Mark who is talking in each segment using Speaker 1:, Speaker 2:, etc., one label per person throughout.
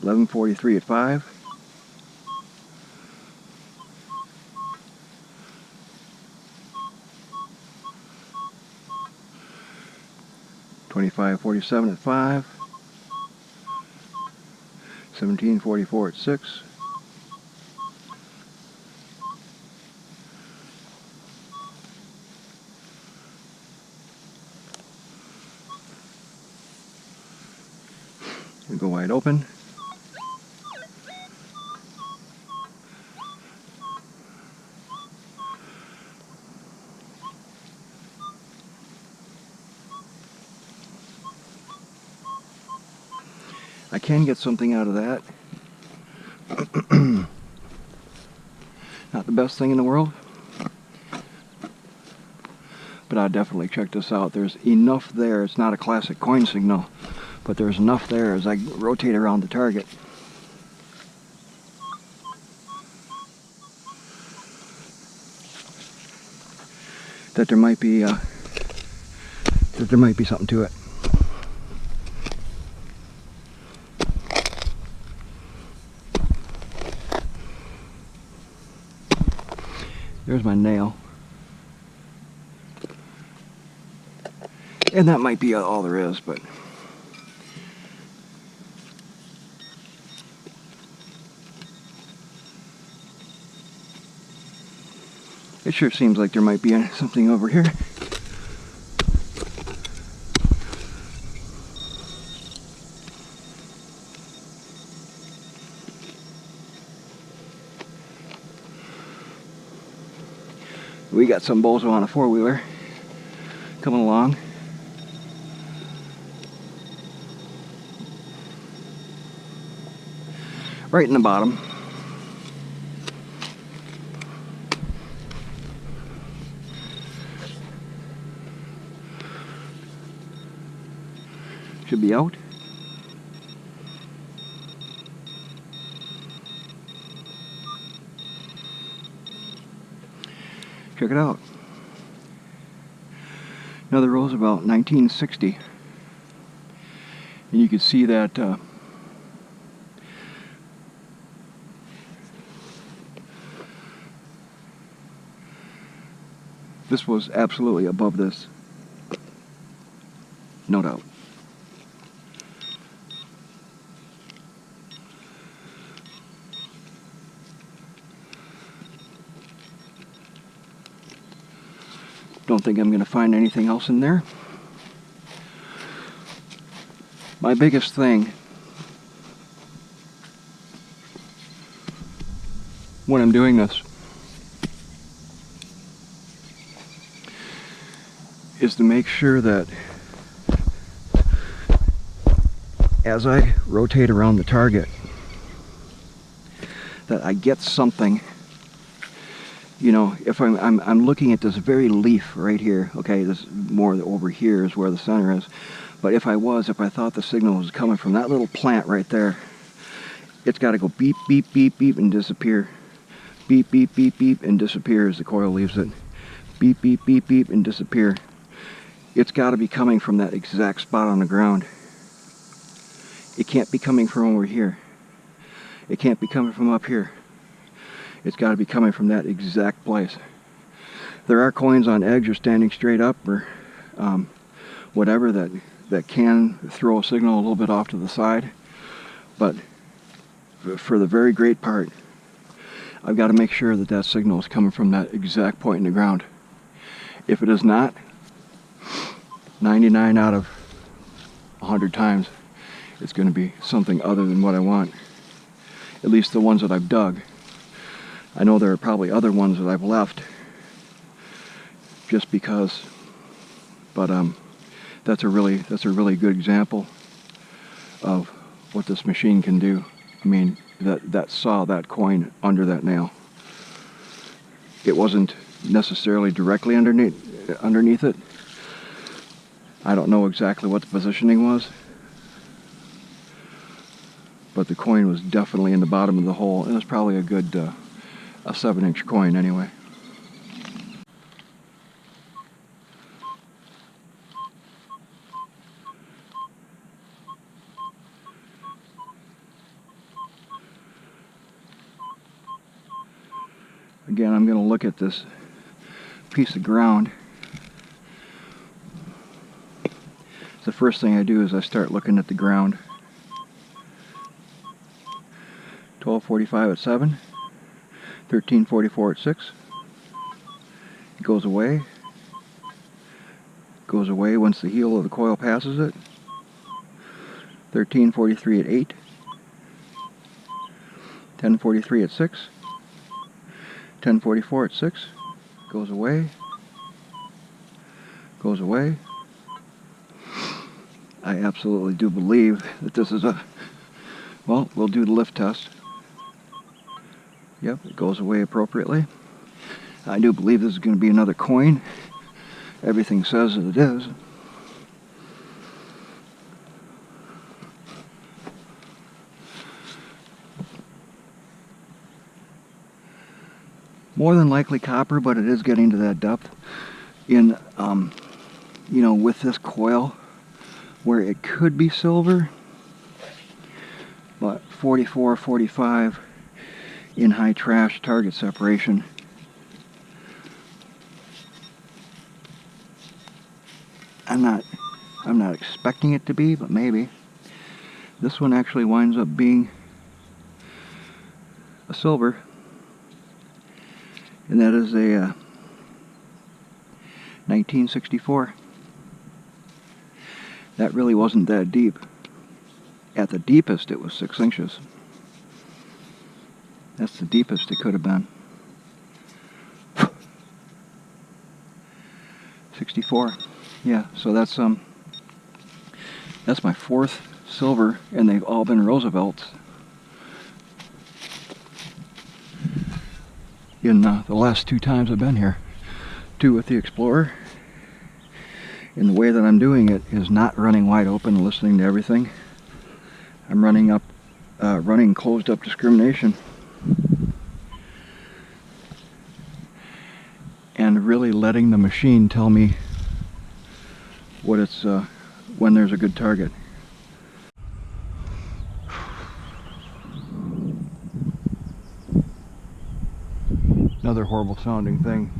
Speaker 1: 11:43 at 5. 25:47 at 5. 17:44 at 6. We go wide open. I can get something out of that. Not the best thing in the world, but I'll definitely check this out. There's enough there. It's not a classic coin signal, but there's enough there as I rotate around the target. That there might be something to it. There's my nail. And that might be all there is, but it sure seems like there might be something over here. We got some bozo on a four-wheeler coming along. Right in the bottom. Should be out. Check it out. Another roll's about 1960. And you can see that this was absolutely above this. No doubt. Don't think I'm going to find anything else in there. My biggest thing when I'm doing this is to make sure that as I rotate around the target that I get something. You know, if I'm looking at this very leaf right here, okay, this more over here is where the center is, but if I thought the signal was coming from that little plant right there, it's got to go beep, beep, beep, beep, and disappear. Beep, beep, beep, beep, and disappear as the coil leaves it. Beep, beep, beep, beep, and disappear. It's got to be coming from that exact spot on the ground. It can't be coming from over here. It can't be coming from up here. It's got to be coming from that exact place. There are coins on edge or standing straight up or whatever that can throw a signal a little bit off to the side, but for the very great part, I've got to make sure that that signal is coming from that exact point in the ground. If it is not, 99 out of 100 times, it's going to be something other than what I want. At least the ones that I've dug. I know there are probably other ones that I've left just because, but that's a really good example of what this machine can do. I mean, that saw that coin under that nail. It wasn't necessarily directly underneath it. I don't know exactly what the positioning was, but the coin was definitely in the bottom of the hole. It was probably a good a 7-inch coin anyway. Again, I'm going to look at this piece of ground. The first thing I do is I start looking at the ground. 1245 at 7, 1344 at 6. It goes away. Goes away once the heel of the coil passes it. 1343 at 8. 1043 at 6. 1044 at 6. Goes away. Goes away. I absolutely do believe that this is a, well, we'll do the lift test. Yep, it goes away appropriately. I do believe this is going to be another coin. Everything says that it is. More than likely copper, but it is getting to that depth in, you know, with this coil where it could be silver, but 44, 45 in high trash target separation. I'm not expecting it to be, but maybe. This one actually winds up being a silver, and that is a 1964. That really wasn't that deep. At the deepest it was 6 inches. That's the deepest it could have been. 64. Yeah, so that's my 4th silver, and they've all been Roosevelts in the last 2 times I've been here. 2 with the Explorer, and the way that I'm doing it is not running wide open and listening to everything. I'm running closed up discrimination and really letting the machine tell me what it's when there's a good target. Another horrible sounding thing.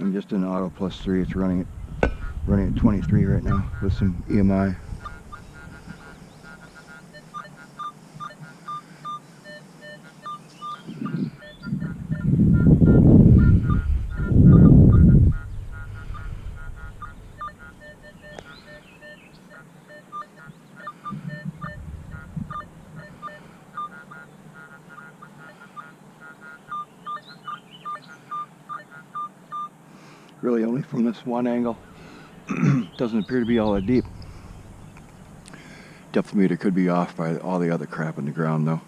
Speaker 1: I'm just in auto +3. It's running at 23 right now with some EMI. Really only from this one angle. Doesn't appear to be all that deep. Depth meter could be off by all the other crap in the ground though.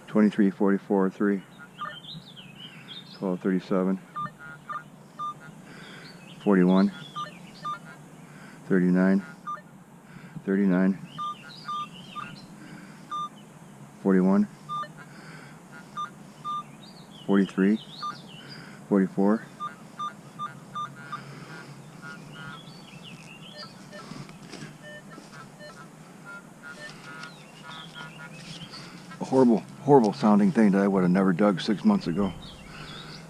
Speaker 1: (23, 44, 3, 12, 37, 41, 39, 39, 41, 43, 44. A horrible sounding thing that I would have never dug 6 months ago.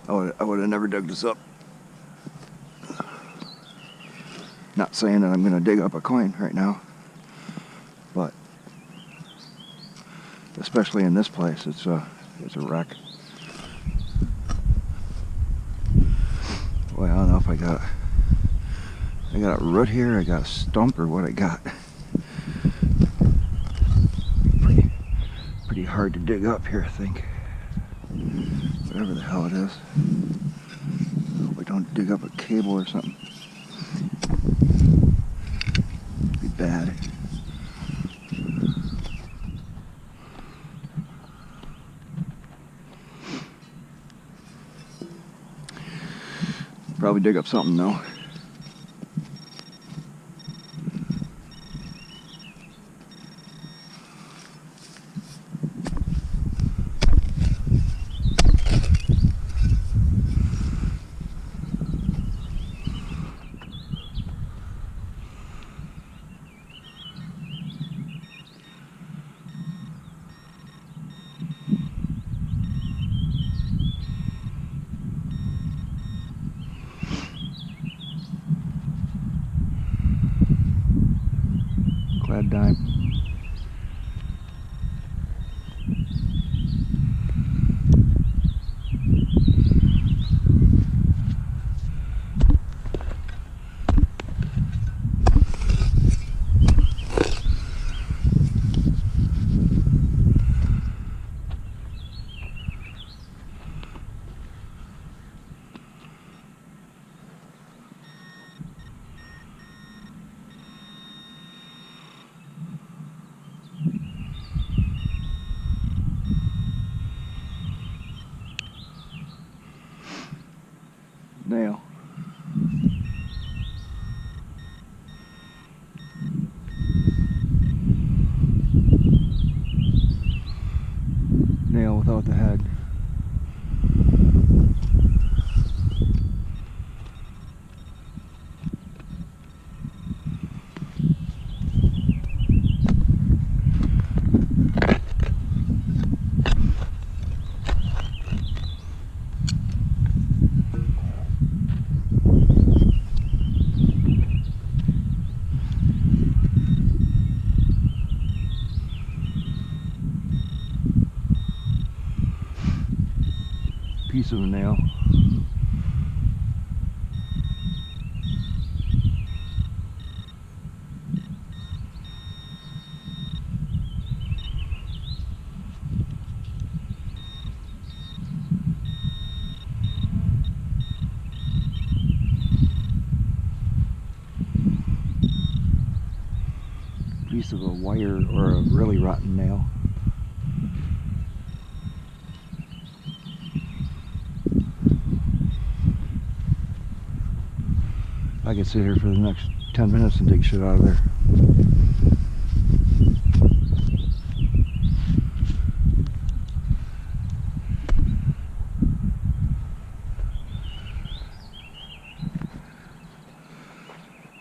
Speaker 1: I would have never dug this up. Not saying that I'm going to dig up a coin right now, but especially in this place, it's a wreck. Well, I don't know if I got a root here, I got a stump, or what I got. Pretty hard to dig up here, I think. Whatever the hell it is. I hope I don't dig up a cable or something. Be bad. Probably dig up something though. Glad dime. Nail. Nail without the head. Piece of a nail. Piece of a wire or a really rotten nail. I could sit here for the next 10 minutes and dig shit out of there.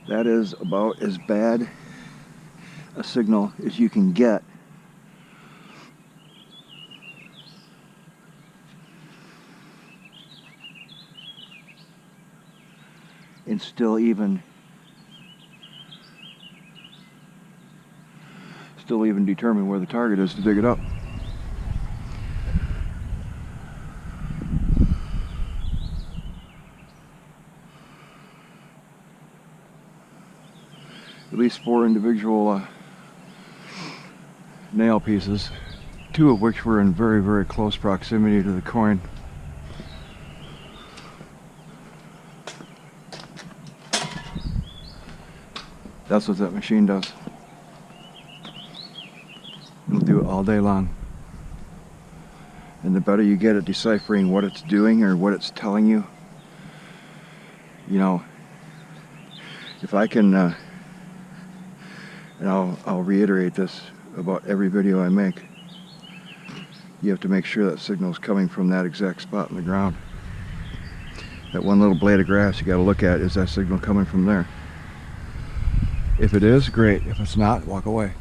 Speaker 1: That is about as bad a signal as you can get. And still even determine where the target is to dig it up. At least 4 individual nail pieces, 2 of which were in very, very close proximity to the coin. That's what that machine does. It'll do it all day long. And the better you get at deciphering what it's doing or what it's telling you, you know, if I can, and I'll reiterate this about every video I make, you have to make sure that signal's coming from that exact spot in the ground. That one little blade of grass you got to look at, is that signal coming from there? If it is, great. If it's not, walk away.